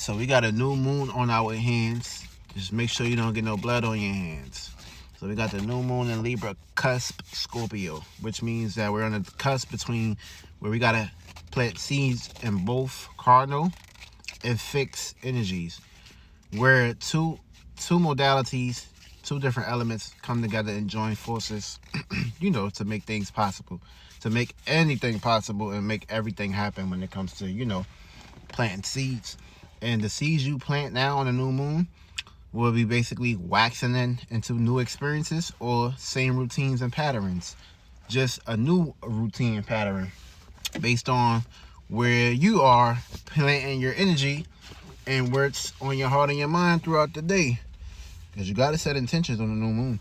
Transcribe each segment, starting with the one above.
So we got a new moon on our hands. Just make sure you don't get no blood on your hands. So we got the new moon in Libra, Cusp, Scorpio, which means that we're on the cusp between where we gotta plant seeds in both cardinal and fixed energies, where two modalities, two different elements come together and join forces, to make things possible, to make anything possible and make everything happen when it comes to, planting seeds. And the seeds you plant now on the new moon will be basically waxing into new experiences or same routines and patterns. Just a new routine pattern based on where you are planting your energy and where it's on your heart and your mind throughout the day. Because you got to set intentions on the new moon,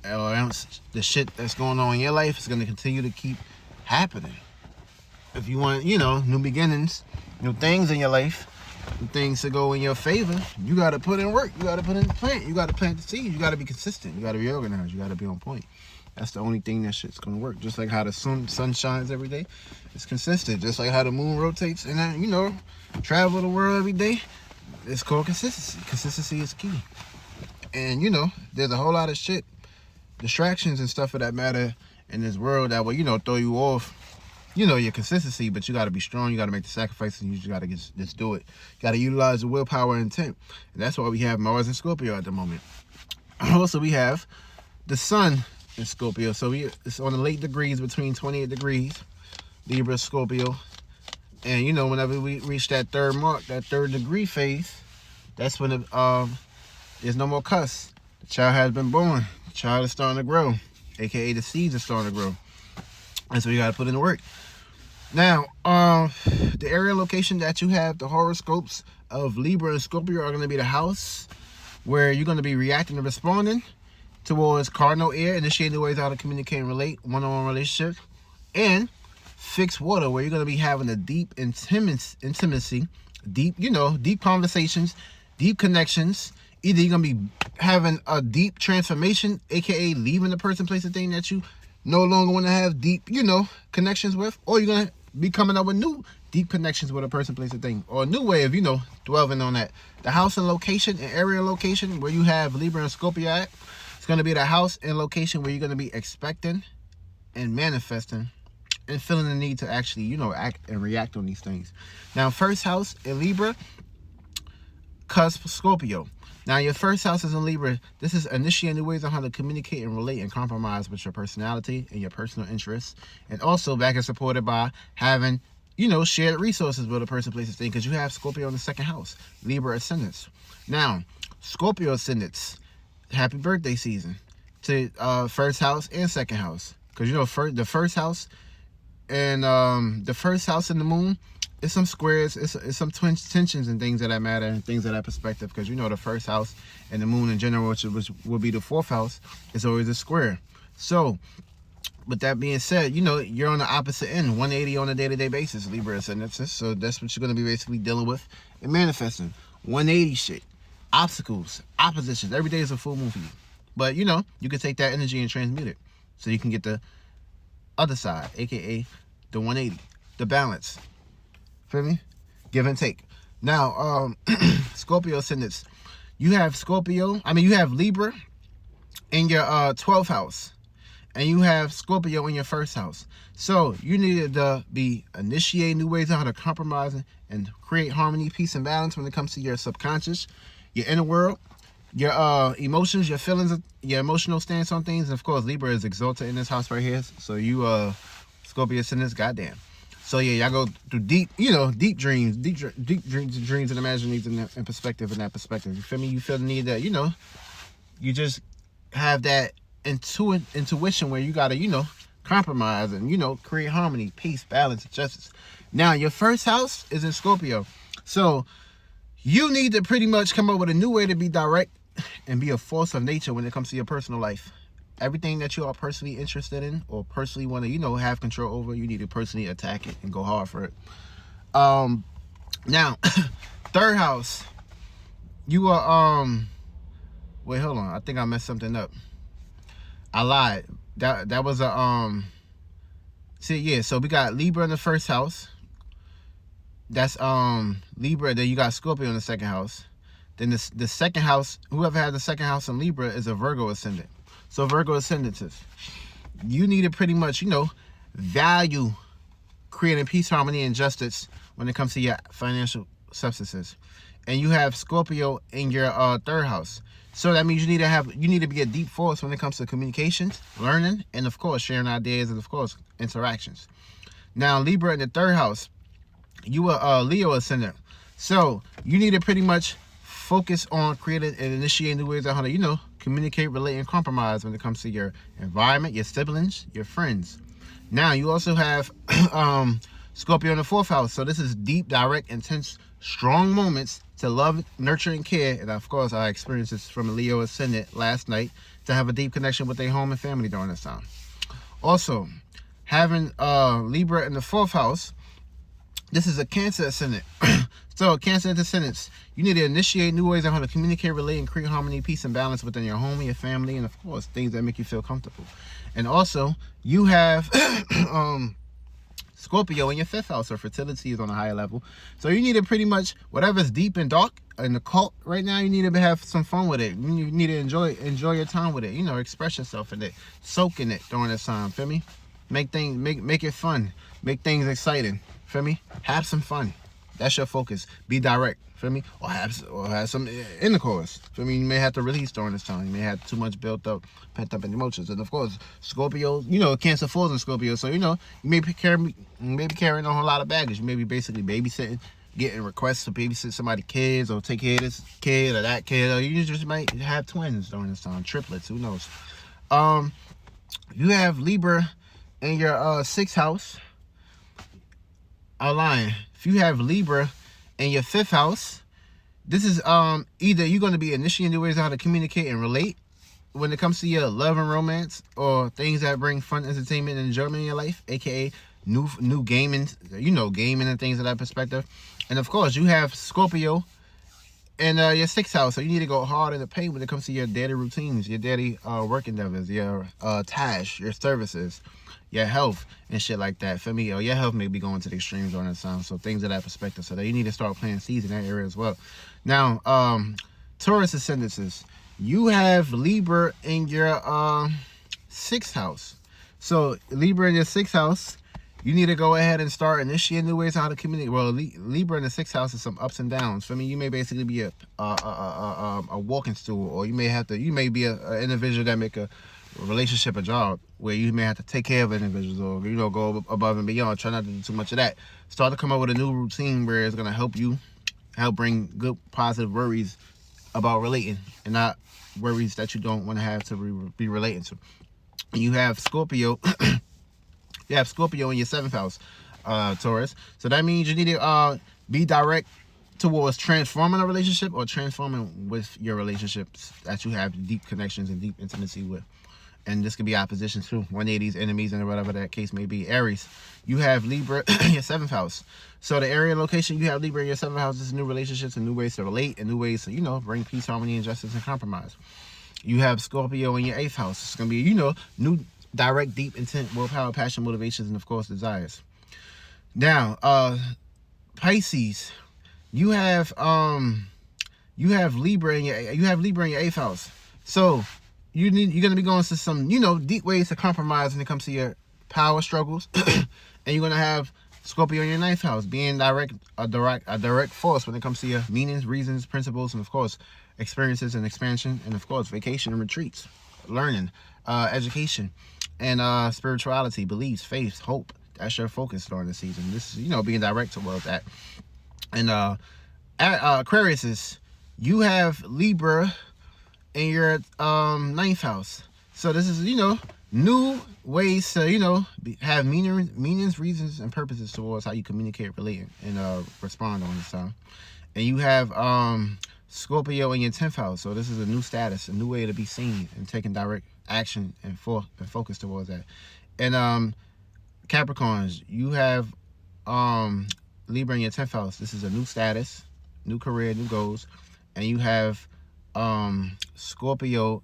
or else the shit that's going on in your life is going to continue to keep happening. If you want, new beginnings, new things in your life, new things to go in your favor, you got to put in work. You got to put in the plant. You got to plant the seed. You got to be consistent. You got to be organized. You got to be on point. That's the only thing that shit's going to work. Just like how the sun shines every day, it's consistent. Just like how the moon rotates and then, travel the world every day. It's called consistency. Consistency is key. And, there's a whole lot of shit, distractions and stuff of that matter in this world that will, throw you off, your consistency. But you got to be strong. You got to make the sacrifices. And you just got to just do it. You got to utilize the willpower and intent. And that's why we have Mars and Scorpio at the moment. Also, we have the sun in Scorpio. So it's on the late degrees between 28 degrees, Libra, Scorpio. And, whenever we reach that third mark, that third degree phase, that's when there's no more cusp. The child has been born. The child is starting to grow, aka the seeds are starting to grow. And so you got to put in the work. Now, the area location that you have, the horoscopes of Libra and Scorpio are going to be the house where you're going to be reacting and responding towards cardinal air, initiating the ways how to communicate and relate, one-on-one relationships, and fixed water, where you're going to be having a deep intimacy, deep conversations, deep connections. Either you're going to be having a deep transformation, aka leaving the person, place, and thing that you no longer want to have deep, connections with, or you're going to be coming up with new deep connections with a person, place, and thing, or a new way of, dwelling on that. The house and location and area location where you have Libra and Scorpio at, it's going to be the house and location where you're going to be expecting and manifesting and feeling the need to actually, act and react on these things. Now, first house in Libra, Cusp, Scorpio. Now, your first house is in Libra. This is initiating new ways on how to communicate and relate and compromise with your personality and your personal interests. And also back and supported by having, shared resources with a person, place, and thing, because you have Scorpio in the second house, Libra ascendants. Now, Scorpio ascendants, happy birthday season to first house and second house. Because, the first house and the first house in the moon, it's some squares, it's some tensions and things of that matter and things of that perspective, because the first house and the moon in general, which will be the fourth house, is always a square. So with that being said, you're on the opposite end, 180 on a day-to-day basis, Libra ascendances. So that's what you're going to be basically dealing with and manifesting. 180 shit, obstacles, oppositions. Every day is a full moon for you. But you can take that energy and transmute it so you can get the other side, aka the 180, the balance. Feel me? Give and take. Now, Scorpio ascendants. You have Libra in your 12th house. And you have Scorpio in your first house. So you need to be initiating new ways on how to compromise and create harmony, peace, and balance when it comes to your subconscious, your inner world, your emotions, your feelings, your emotional stance on things. And of course, Libra is exalted in this house right here. So you Scorpio ascendants, goddamn. So yeah, y'all go through deep dreams and imaginations and perspective in that perspective. You feel me? You feel the need that, you just have that intuition where you gotta, compromise and, create harmony, peace, balance, and justice. Now, your first house is in Scorpio. So you need to pretty much come up with a new way to be direct and be a force of nature when it comes to your personal life. Everything that you are personally interested in or personally want to, have control over, you need to personally attack it and go hard for it. Now, third house, you are, wait, hold on. I think I messed something up. I lied. That was a, so we got Libra in the first house. That's Libra. Then you got Scorpio in the second house. Then the second house, whoever had the second house in Libra is a Virgo ascendant. So Virgo ascendances, you need to pretty much, value creating peace, harmony, and justice when it comes to your financial substances. And you have Scorpio in your third house. So that means you need to be a deep force when it comes to communications, learning, and of course sharing ideas, and of course interactions. Now Libra in the third house, you are Leo ascendant. So you need to pretty much focus on creating and initiating new ways on how to, communicate, relate, and compromise when it comes to your environment, your siblings, your friends. Now you also have Scorpio in the fourth house. So this is deep, direct, intense, strong moments to love, nurture, and care. And of course, I experienced this from a Leo ascendant last night, to have a deep connection with their home and family during this time. Also, having Libra in the fourth house, this is a Cancer ascendant. So Cancer ascendants, you need to initiate new ways on how to communicate, relate, and create harmony, peace, and balance within your home and your family, and of course, things that make you feel comfortable. And also, you have Scorpio in your fifth house, so fertility is on a higher level. So you need to pretty much, whatever's deep and dark in the cult right now, you need to have some fun with it. You need to enjoy your time with it. Express yourself in it, soak in it during this time. Feel me? Make it fun. Make things exciting. Feel me? Have some fun. That's your focus. Be direct. Feel me? Or have some intercourse. Feel me? You may have to release during this time. You may have too much pent up emotions. And of course, Scorpio, Cancer falls in Scorpio. So, you may be carrying a whole lot of baggage. You may be basically babysitting, getting requests to babysit somebody's kids, or take care of this kid or that kid. Or you just might have twins during this time. Triplets. Who knows? You have Libra in your sixth house. I'm lying. If you have Libra in your fifth house, this is either you're going to be initiating new ways on how to communicate and relate when it comes to your love and romance, or things that bring fun, entertainment, and enjoyment in your life, aka new gaming, gaming and things of that perspective. And of course, you have Scorpio in your sixth house, so you need to go hard in the paint when it comes to your daily routines, your daily work endeavors, your tasks, your services, your health and shit like that. For me, or your health may be going to the extremes on this time, so things of that perspective. So that you need to start planting seeds in that area as well. Now, Taurus ascendances, you have Libra in your sixth house. So Libra in your sixth house, you need to go ahead and start initiating new ways on how to communicate. Well, Libra in the sixth house is some ups and downs. For me, you may basically be a walking stool, or you may be an individual that make a relationship a job, where you may have to take care of individuals, or go above and beyond. Try not to do too much of that. Start to come up with a new routine where it's going to help bring good positive worries about relating, and not worries that you don't want to have to be relating to. And you have Scorpio. You have Scorpio in your seventh house, Taurus. So that means you need to be direct towards transforming a relationship, or transforming with your relationships that you have deep connections and deep intimacy with. And this could be opposition too, 180s, enemies, and whatever that case may be. Aries, you have Libra in your seventh house. So the area location, you have Libra in your seventh house. This is new relationships and new ways to relate, and new ways to, bring peace, harmony, and justice, and compromise. You have Scorpio in your eighth house. It's going to be, new direct, deep, intent, willpower, passion, motivations, and of course desires. Now, Pisces, you have Libra in your eighth house. So you're gonna be going to some deep ways to compromise when it comes to your power struggles, and you're gonna have Scorpio in your ninth house, being a direct force when it comes to your meanings, reasons, principles, and of course experiences and expansion, and of course vacation and retreats, learning, education, and spirituality, beliefs, faith, hope. That's your focus during the season. This is being direct towards that. And Aquarius, you have Libra in your ninth house. So this is new ways to have meanings, reasons, and purposes towards how you communicate, relate, and respond on this time. And you have Scorpio in your 10th house. So this is a new status, a new way to be seen, and taking direct action and focus towards that. And Capricorns, you have Libra in your 10th house. This is a new status, new career, new goals. And you have Scorpio.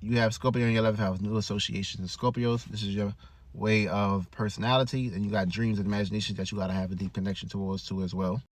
You have Scorpio in your 11th house, new associations. And Scorpios, this is your way of personality, and you got dreams and imaginations that you got to have a deep connection towards too as well.